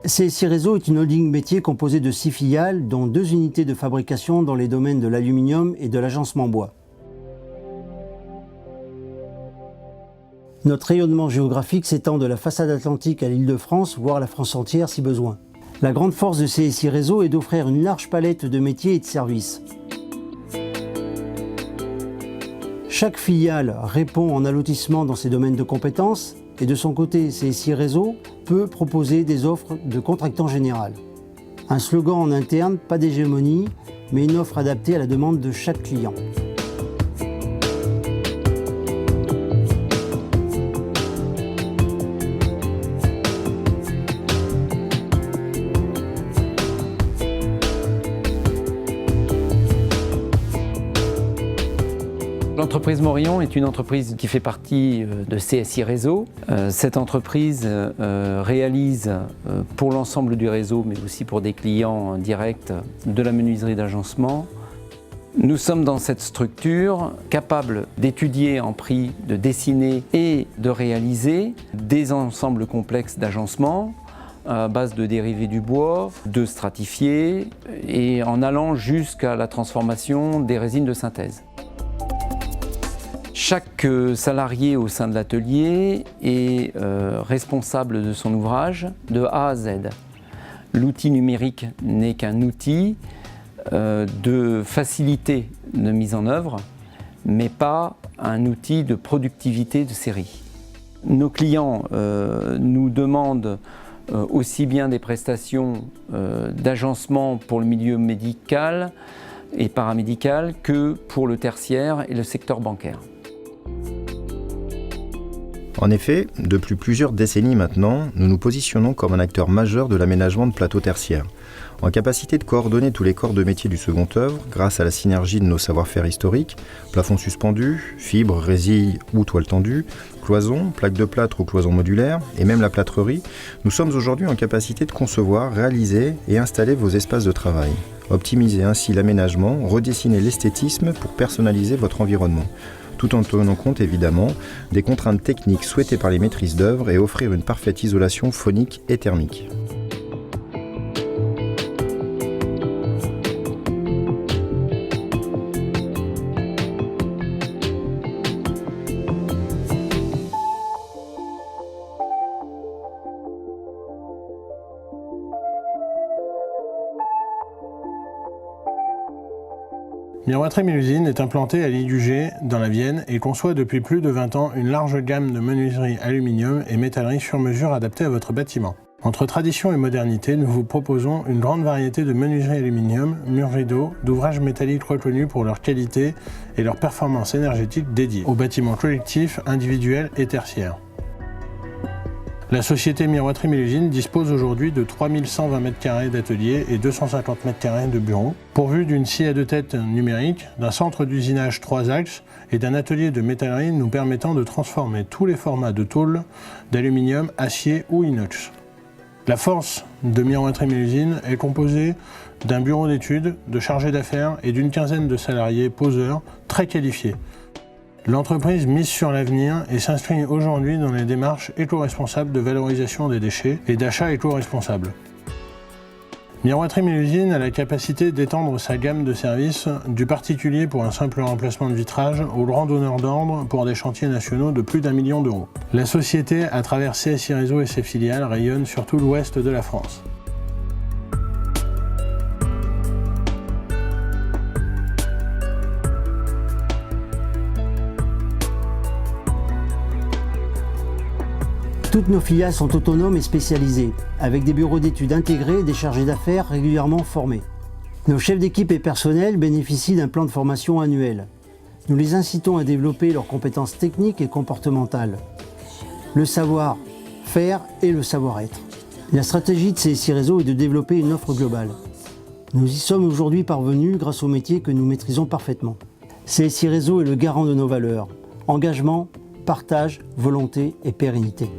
CSI Réseau est une holding métier composée de 6 filiales, dont 2 unités de fabrication dans les domaines de l'aluminium et de l'agencement bois. Notre rayonnement géographique s'étend de la façade atlantique à l'Île-de-France, voire la France entière si besoin. La grande force de CSI Réseau est d'offrir une large palette de métiers et de services. Chaque filiale répond en allotissement dans ses domaines de compétences et de son côté, CSI Réseau peut proposer des offres de contractant général. Un slogan en interne, pas d'hégémonie, mais une offre adaptée à la demande de chaque client. L'entreprise Morillon est une entreprise qui fait partie de CSI Réseau. Cette entreprise réalise pour l'ensemble du réseau, mais aussi pour des clients directs, de la menuiserie d'agencement. Nous sommes dans cette structure capables d'étudier en prix, de dessiner et de réaliser des ensembles complexes d'agencement à base de dérivés du bois, de stratifiés et en allant jusqu'à la transformation des résines de synthèse. Chaque salarié au sein de l'atelier est responsable de son ouvrage de A à Z. L'outil numérique n'est qu'un outil de facilité de mise en œuvre, mais pas un outil de productivité de série. Nos clients nous demandent aussi bien des prestations d'agencement pour le milieu médical et paramédical que pour le tertiaire et le secteur bancaire. En effet, depuis plusieurs décennies maintenant, nous nous positionnons comme un acteur majeur de l'aménagement de plateaux tertiaires, en capacité de coordonner tous les corps de métier du second œuvre grâce à la synergie de nos savoir-faire historiques, plafonds suspendus, fibres, résilles ou toiles tendues, cloisons, plaques de plâtre ou cloisons modulaires, et même la plâtrerie. Nous sommes aujourd'hui en capacité de concevoir, réaliser et installer vos espaces de travail. Optimiser ainsi l'aménagement, redessiner l'esthétisme pour personnaliser votre environnement, tout en tenant compte évidemment des contraintes techniques souhaitées par les maîtrises d'œuvre et offrir une parfaite isolation phonique et thermique. Miroiterie Mélusine est implantée à l'IUG dans la Vienne et conçoit depuis plus de 20 ans une large gamme de menuiserie aluminium et métallerie sur mesure adaptée à votre bâtiment. Entre tradition et modernité, nous vous proposons une grande variété de menuiserie aluminium, murs rideaux, d'ouvrages métalliques reconnus pour leur qualité et leur performance énergétique dédiée aux bâtiments collectifs, individuels et tertiaires. La société Miroiterie Mélusine dispose aujourd'hui de 3120 m² d'atelier et 250 m² de bureaux, pourvus d'une scie à 2 têtes numérique, d'un centre d'usinage 3 axes et d'un atelier de métallerie nous permettant de transformer tous les formats de tôle, d'aluminium, acier ou inox. La force de Miroiterie Mélusine est composée d'un bureau d'études, de chargés d'affaires et d'une quinzaine de salariés poseurs très qualifiés. L'entreprise mise sur l'avenir et s'inscrit aujourd'hui dans les démarches éco-responsables de valorisation des déchets et d'achat éco-responsable. Miroiterie Mélusine a la capacité d'étendre sa gamme de services du particulier pour un simple remplacement de vitrage au grand donneur d'ordre pour des chantiers nationaux de plus d'1 million d'euros. La société, à travers CSI Réseau et ses filiales, rayonne sur tout l'ouest de la France. Toutes nos filiales sont autonomes et spécialisées, avec des bureaux d'études intégrés et des chargés d'affaires régulièrement formés. Nos chefs d'équipe et personnel bénéficient d'un plan de formation annuel. Nous les incitons à développer leurs compétences techniques et comportementales, le savoir-faire et le savoir-être. La stratégie de CSI Réseau est de développer une offre globale. Nous y sommes aujourd'hui parvenus grâce au métier que nous maîtrisons parfaitement. CSI Réseau est le garant de nos valeurs: engagement, partage, volonté et pérennité.